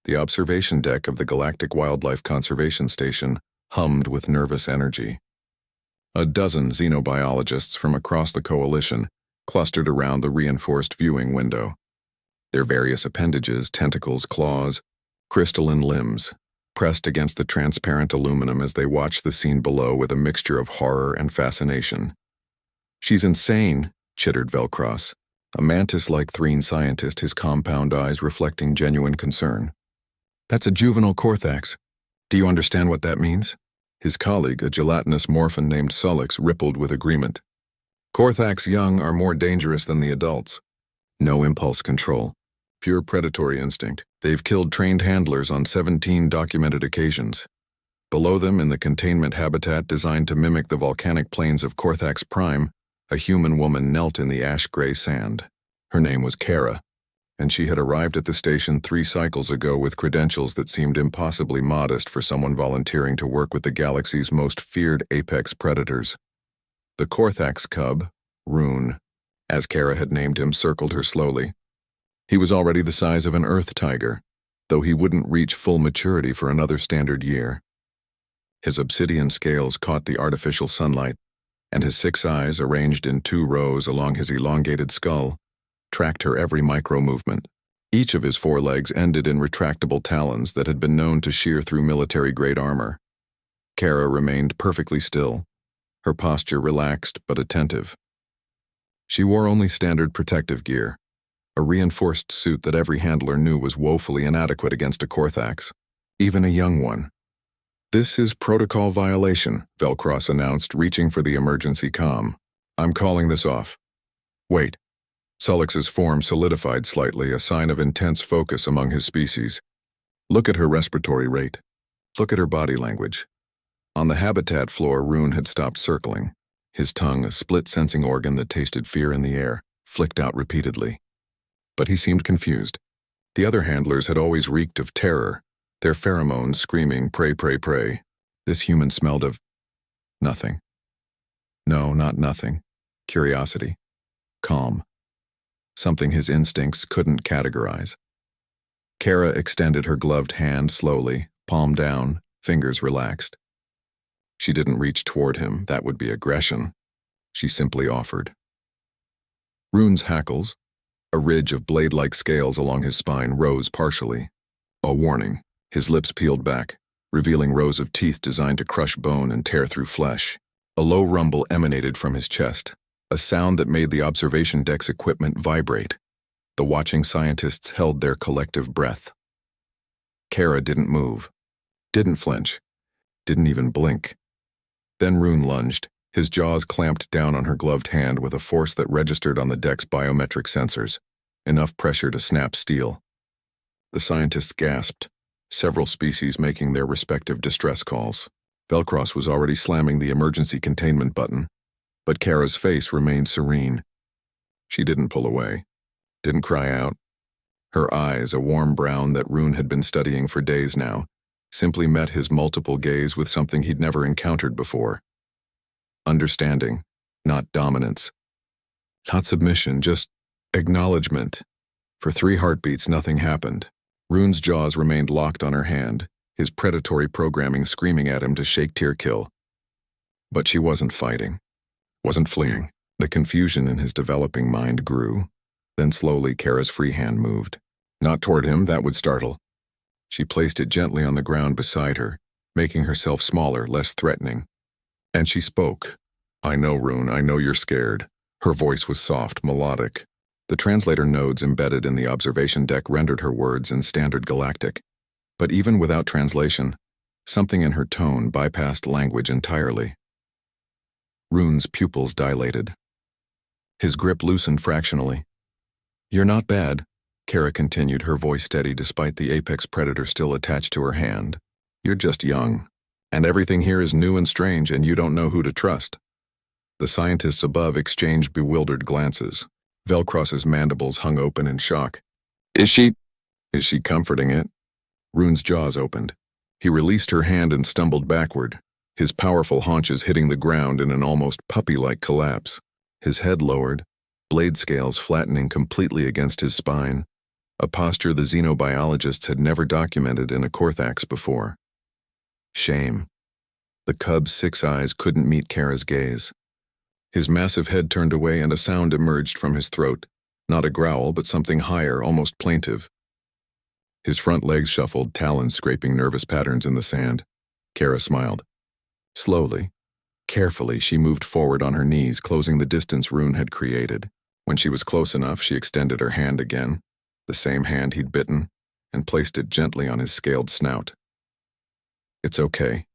The observation deck of the Galactic Wildlife Conservation Station hummed with nervous energy. A dozen xenobiologists from across the coalition clustered around the reinforced viewing window. Their various appendages, tentacles, claws, crystalline limbs, pressed against the transparent aluminum as they watched the scene below with a mixture of horror and fascination. "She's insane," chittered Velcross, a mantis-like Threen scientist, his compound eyes reflecting genuine concern. "That's a juvenile Corthax. Do you understand what that means?" His colleague, a gelatinous morphin named Sullix, rippled with agreement. "Corthax young are more dangerous than the adults. No impulse control. Pure predatory instinct. They've killed trained handlers on 17 documented occasions. Below them, in the containment habitat designed to mimic the volcanic plains of Corthax Prime, a human woman knelt in the ash-gray sand. Her name was Kara, and she had arrived at the station 3 cycles ago with credentials that seemed impossibly modest for someone volunteering to work with the galaxy's most feared apex predators. The Corthax cub, Rune, as Kara had named him, circled her slowly. He was already the size of an Earth tiger, though he wouldn't reach full maturity for another standard year. His obsidian scales caught the artificial sunlight, and his 6 eyes, arranged in 2 rows along his elongated skull, tracked her every micro-movement. Each of his 4 legs ended in retractable talons that had been known to shear through military-grade armor. Kara remained perfectly still, her posture relaxed but attentive. She wore only standard protective gear, a reinforced suit that every handler knew was woefully inadequate against a Corthax, even a young one. "This is protocol violation," Velcross announced, reaching for the emergency comm. "I'm calling this off." "Wait." Sullix's form solidified slightly, a sign of intense focus among his species. "Look at her respiratory rate. Look at her body language." On the habitat floor, Rune had stopped circling. His tongue, a split-sensing organ that tasted fear in the air, flicked out repeatedly. But he seemed confused. The other handlers had always reeked of terror, their pheromones screaming, "Prey, prey, prey." This human smelled of nothing. No, not nothing. Curiosity. Calm. Something his instincts couldn't categorize. Kara extended her gloved hand slowly, palm down, fingers relaxed. She didn't reach toward him, that would be aggression. She simply offered. Rune's hackles, a ridge of blade-like scales along his spine, rose partially. A warning. His lips peeled back, revealing rows of teeth designed to crush bone and tear through flesh. A low rumble emanated from his chest, a sound that made the observation deck's equipment vibrate. The watching scientists held their collective breath. Kara didn't move, didn't flinch, didn't even blink. Then Rune lunged, his jaws clamped down on her gloved hand with a force that registered on the deck's biometric sensors, enough pressure to snap steel. The scientists gasped, several species making their respective distress calls. Velcross was already slamming the emergency containment button, but Kara's face remained serene. She didn't pull away, didn't cry out. Her eyes, a warm brown that Rune had been studying for days now, simply met his multiple gaze with something he'd never encountered before. Understanding, not dominance. Not submission, just acknowledgement. For 3 heartbeats, nothing happened. Rune's jaws remained locked on her hand, his predatory programming screaming at him to shake Tearkill. But she wasn't fighting, wasn't fleeing. The confusion in his developing mind grew. Then slowly Kara's free hand moved. Not toward him, that would startle. She placed it gently on the ground beside her, making herself smaller, less threatening. And she spoke. "I know, Rune, I know you're scared." Her voice was soft, melodic. The translator nodes embedded in the observation deck rendered her words in standard galactic. But even without translation, something in her tone bypassed language entirely. Rune's pupils dilated. His grip loosened fractionally. "You're not bad," Kara continued, her voice steady despite the apex predator still attached to her hand. "You're just young, and everything here is new and strange, and you don't know who to trust." The scientists above exchanged bewildered glances. Velcross's mandibles hung open in shock. Is she comforting it?" Rune's jaws opened. He released her hand and stumbled backward, his powerful haunches hitting the ground in an almost puppy-like collapse. His head lowered, blade scales flattening completely against his spine. a posture the xenobiologists had never documented in a Korthax before. Shame. The cub's 6 eyes couldn't meet Kara's gaze. His massive head turned away and a sound emerged from his throat, not a growl but something higher, almost plaintive. His front legs shuffled, talons scraping nervous patterns in the sand. Kara smiled. Slowly, carefully, she moved forward on her knees, closing the distance Rune had created. When she was close enough, she extended her hand again, the same hand he'd bitten, and placed it gently on his scaled snout. "It's okay,"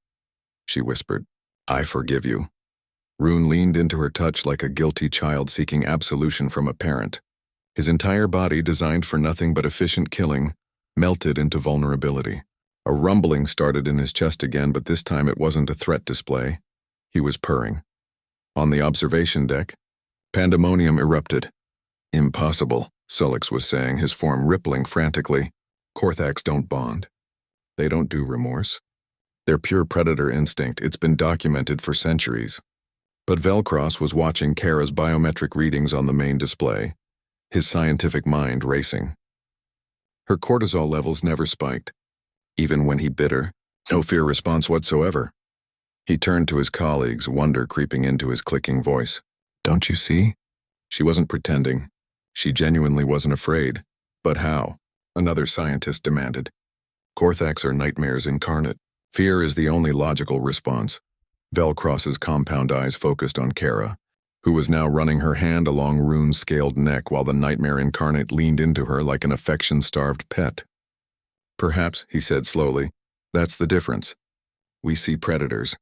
she whispered. "I forgive you." Rune leaned into her touch like a guilty child seeking absolution from a parent. His entire body, designed for nothing but efficient killing, melted into vulnerability. A rumbling started in his chest again, but this time it wasn't a threat display. He was purring. On the observation deck, pandemonium erupted. "Impossible," Sulix was saying, his form rippling frantically. "Korthax don't bond. They don't do remorse. They're pure predator instinct. It's been documented for centuries." But Velcross was watching Kara's biometric readings on the main display, his scientific mind racing. Her cortisol levels never spiked. Even when he bit her, no fear response whatsoever. He turned to his colleagues, wonder creeping into his clicking voice. "Don't you see?" She wasn't pretending. She genuinely wasn't afraid. "But how?" another scientist demanded. "Korthax are nightmares incarnate. Fear is the only logical response." Velcross's compound eyes focused on Kara, who was now running her hand along Rune's scaled neck while the nightmare incarnate leaned into her like an affection-starved pet. "Perhaps," he said slowly, "that's the difference. We see predators.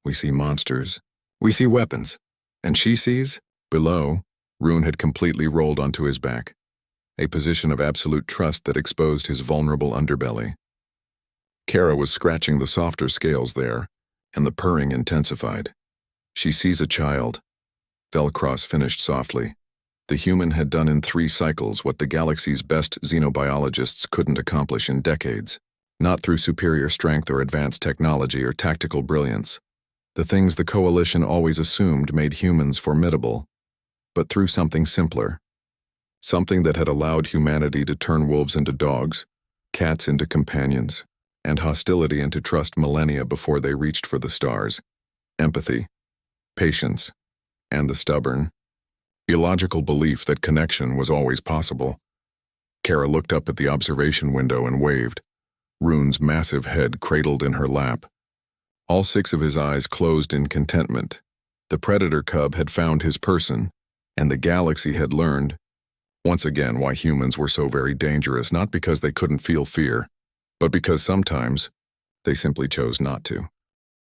We see monsters. We see weapons. And she sees?" Below, Rune had completely rolled onto his back, a position of absolute trust that exposed his vulnerable underbelly. Kara was scratching the softer scales there, and the purring intensified. "She sees a child," Velcross finished softly. The human had done in 3 cycles what the galaxy's best xenobiologists couldn't accomplish in decades. Not through superior strength or advanced technology or tactical brilliance, the things the Coalition always assumed made humans formidable, but through something simpler. Something that had allowed humanity to turn wolves into dogs, cats into companions, and hostility into trust millennia before they reached for the stars. Empathy, patience, and the stubborn, illogical belief that connection was always possible. Kara looked up at the observation window and waved, Rune's massive head cradled in her lap. All 6 of his eyes closed in contentment. The predator cub had found his person, and the galaxy had learned, once again, why humans were so very dangerous, not because they couldn't feel fear, but because sometimes they simply chose not to.